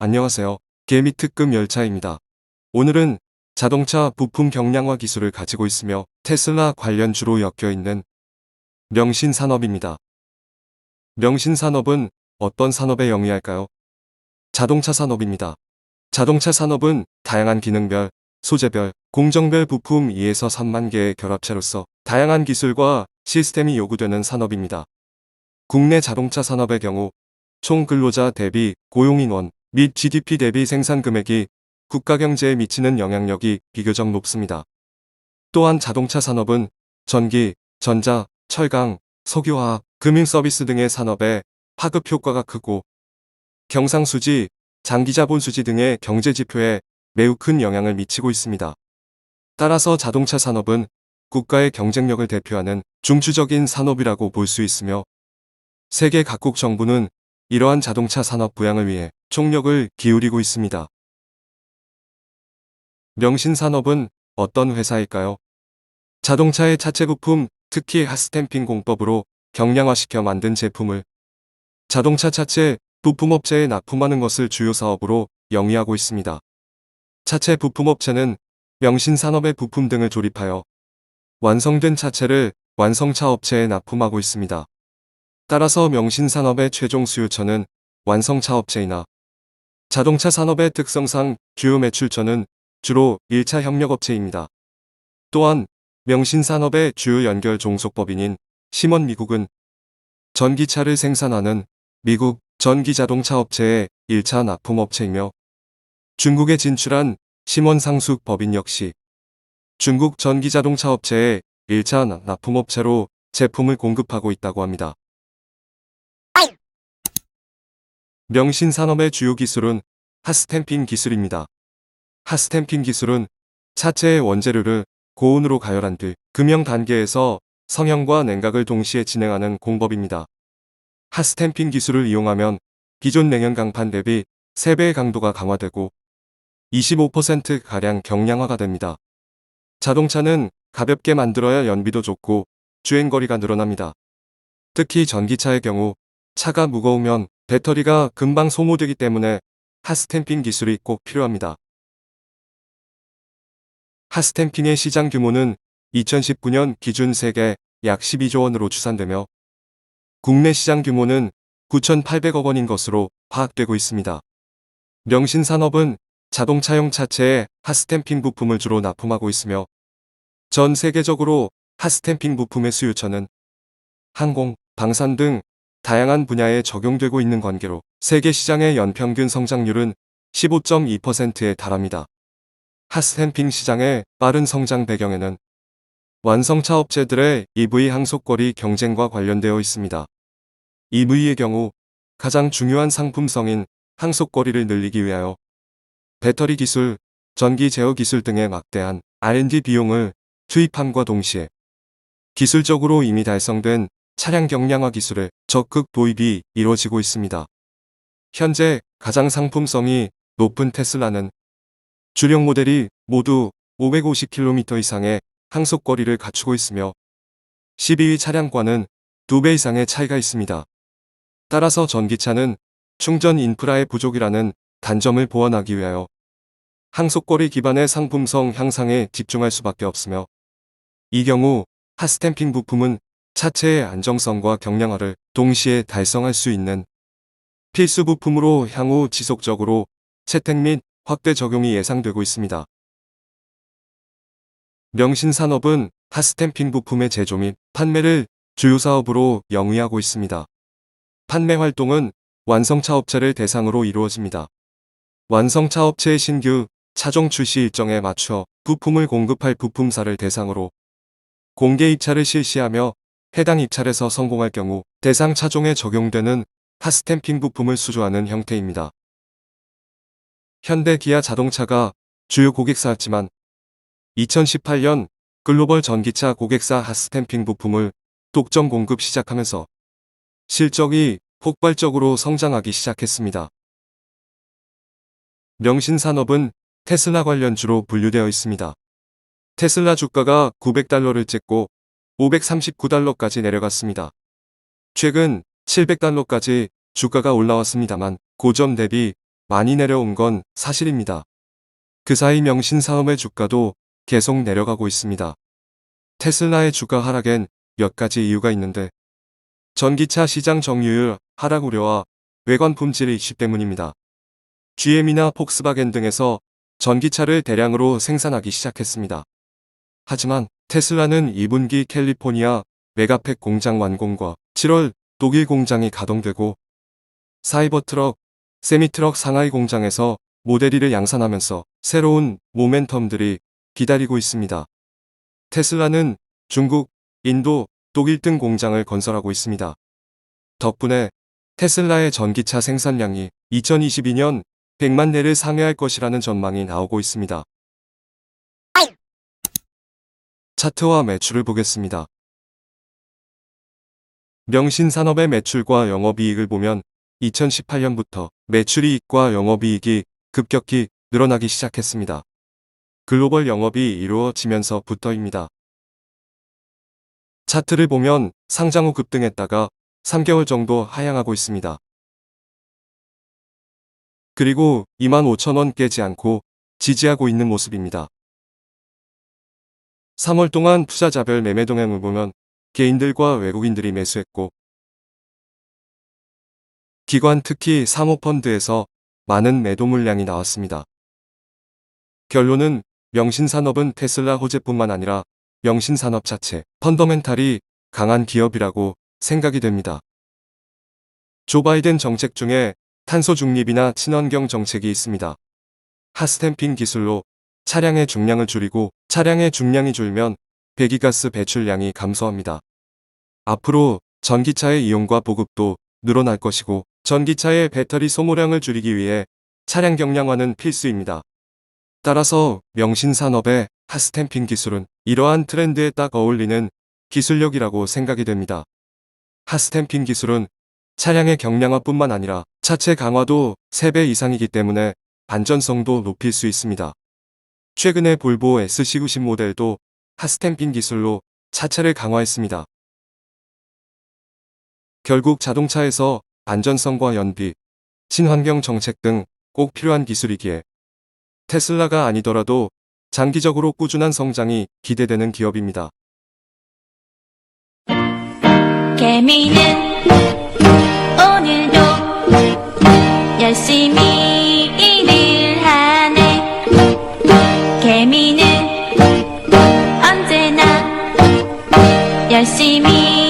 안녕하세요. 개미 특급 열차입니다. 오늘은 자동차 부품 경량화 기술을 가지고 있으며 테슬라 관련 주로 엮여있는 명신산업입니다. 명신산업은 어떤 산업에 영위할까요? 자동차 산업입니다. 자동차 산업은 다양한 기능별, 소재별, 공정별 부품 2에서 3만 개의 결합체로서 다양한 기술과 시스템이 요구되는 산업입니다. 국내 자동차 산업의 경우 총 근로자 대비 고용인원 및 GDP 대비 생산 금액이 국가 경제에 미치는 영향력이 비교적 높습니다. 또한 자동차 산업은 전기, 전자, 철강, 석유화학, 금융 서비스 등의 산업에 파급 효과가 크고 경상수지, 장기자본수지 등의 경제지표에 매우 큰 영향을 미치고 있습니다. 따라서 자동차 산업은 국가의 경쟁력을 대표하는 중추적인 산업이라고 볼 수 있으며 세계 각국 정부는 이러한 자동차 산업 부양을 위해 총력을 기울이고 있습니다. 명신산업은 어떤 회사일까요? 자동차의 차체 부품, 특히 핫스탬핑 공법으로 경량화시켜 만든 제품을 자동차 차체 부품업체에 납품하는 것을 주요 사업으로 영위하고 있습니다. 차체 부품업체는 명신산업의 부품 등을 조립하여 완성된 차체를 완성차 업체에 납품하고 있습니다. 따라서 명신산업의 최종 수요처는 완성차 업체이나 자동차 산업의 특성상 주요 매출처는 주로 1차 협력업체입니다. 또한 명신산업의 주요 연결 종속법인인 심원 미국은 전기차를 생산하는 미국 전기자동차 업체의 1차 납품업체이며 중국에 진출한 심원 상숙 법인 역시 중국 전기자동차 업체의 1차 납품업체로 제품을 공급하고 있다고 합니다. 명신산업의 주요 기술은 핫스탬핑 기술입니다. 핫스탬핑 기술은 차체의 원재료를 고온으로 가열한 뒤 금형 단계에서 성형과 냉각을 동시에 진행하는 공법입니다. 핫스탬핑 기술을 이용하면 기존 냉연 강판 대비 3배의 강도가 강화되고 25%가량 경량화가 됩니다. 자동차는 가볍게 만들어야 연비도 좋고 주행거리가 늘어납니다. 특히 전기차의 경우 차가 무거우면 배터리가 금방 소모되기 때문에 핫스탬핑 기술이 꼭 필요합니다. 핫스탬핑의 시장 규모는 2019년 기준 세계 약 12조 원으로 추산되며 국내 시장 규모는 9,800억 원인 것으로 파악되고 있습니다. 명신산업은 자동차용 차체에 핫스탬핑 부품을 주로 납품하고 있으며 전 세계적으로 핫스탬핑 부품의 수요처는 항공, 방산 등 다양한 분야에 적용되고 있는 관계로 세계 시장의 연평균 성장률은 15.2%에 달합니다. 핫스탬핑 시장의 빠른 성장 배경에는 완성차 업체들의 EV 항속거리 경쟁과 관련되어 있습니다. EV의 경우 가장 중요한 상품성인 항속거리를 늘리기 위하여 배터리 기술, 전기 제어 기술 등의 막대한 R&D 비용을 투입함과 동시에 기술적으로 이미 달성된 차량 경량화 기술의 적극 도입이 이루어지고 있습니다. 현재 가장 상품성이 높은 테슬라는 주력 모델이 모두 550km 이상의 항속거리를 갖추고 있으며 12위 차량과는 2배 이상의 차이가 있습니다. 따라서 전기차는 충전 인프라의 부족이라는 단점을 보완하기 위하여 항속거리 기반의 상품성 향상에 집중할 수밖에 없으며 이 경우 핫스탬핑 부품은 차체의 안정성과 경량화를 동시에 달성할 수 있는 필수 부품으로 향후 지속적으로 채택 및 확대 적용이 예상되고 있습니다. 명신산업은 핫스탬핑 부품의 제조 및 판매를 주요 사업으로 영위하고 있습니다. 판매 활동은 완성차 업체를 대상으로 이루어집니다. 완성차 업체의 신규 차종 출시 일정에 맞춰 부품을 공급할 부품사를 대상으로 공개 입찰을 실시하며 해당 입찰에서 성공할 경우 대상 차종에 적용되는 핫스탬핑 부품을 수주하는 형태입니다. 현대 기아 자동차가 주요 고객사였지만 2018년 글로벌 전기차 고객사 핫스탬핑 부품을 독점 공급 시작하면서 실적이 폭발적으로 성장하기 시작했습니다. 명신산업은 테슬라 관련주로 분류되어 있습니다. 테슬라 주가가 900달러를 찍고 539달러까지 내려갔습니다. 최근 700달러까지 주가가 올라왔습니다만 고점 대비 많이 내려온 건 사실입니다. 그 사이 명신산업의 주가도 계속 내려가고 있습니다. 테슬라의 주가 하락엔 몇 가지 이유가 있는데 전기차 시장 점유율 하락 우려와 외관 품질 이슈 때문입니다. GM이나 폭스바겐 등에서 전기차를 대량으로 생산하기 시작했습니다. 하지만 테슬라는 2분기 캘리포니아 메가팩 공장 완공과 7월 독일 공장이 가동되고 사이버트럭, 세미트럭 상하이 공장에서 모델 2를 양산하면서 새로운 모멘텀들이 기다리고 있습니다. 테슬라는 중국, 인도, 독일 등 공장을 건설하고 있습니다. 덕분에 테슬라의 전기차 생산량이 2022년 100만 대를 상회할 것이라는 전망이 나오고 있습니다. 차트와 매출을 보겠습니다. 명신산업의 매출과 영업이익을 보면 2018년부터 매출이익과 영업이익이 급격히 늘어나기 시작했습니다. 글로벌 영업이 이루어지면서부터입니다. 차트를 보면 상장 후 급등했다가 3개월 정도 하향하고 있습니다. 그리고 25,000원 깨지 않고 지지하고 있는 모습입니다. 3월 동안 투자자별 매매 동향을 보면 개인들과 외국인들이 매수했고 기관 특히 사모펀드에서 많은 매도 물량이 나왔습니다. 결론은 명신산업은 테슬라 호재뿐만 아니라 명신산업 자체, 펀더멘탈이 강한 기업이라고 생각이 됩니다. 조 바이든 정책 중에 탄소 중립이나 친환경 정책이 있습니다. 핫스탬핑 기술로 차량의 중량을 줄이고 차량의 중량이 줄면 배기가스 배출량이 감소합니다. 앞으로 전기차의 이용과 보급도 늘어날 것이고 전기차의 배터리 소모량을 줄이기 위해 차량 경량화는 필수입니다. 따라서 명신산업의 핫스탬핑 기술은 이러한 트렌드에 딱 어울리는 기술력이라고 생각이 됩니다. 핫스탬핑 기술은 차량의 경량화뿐만 아니라 차체 강화도 3배 이상이기 때문에 안전성도 높일 수 있습니다. 최근에 볼보 SC90 모델도 핫스탬핑 기술로 차체를 강화했습니다. 결국 자동차에서 안전성과 연비, 친환경 정책 등 꼭 필요한 기술이기에 테슬라가 아니더라도 장기적으로 꾸준한 성장이 기대되는 기업입니다. 개미는 오늘도 열심히 일을 하네. 개미는 언제나 열심히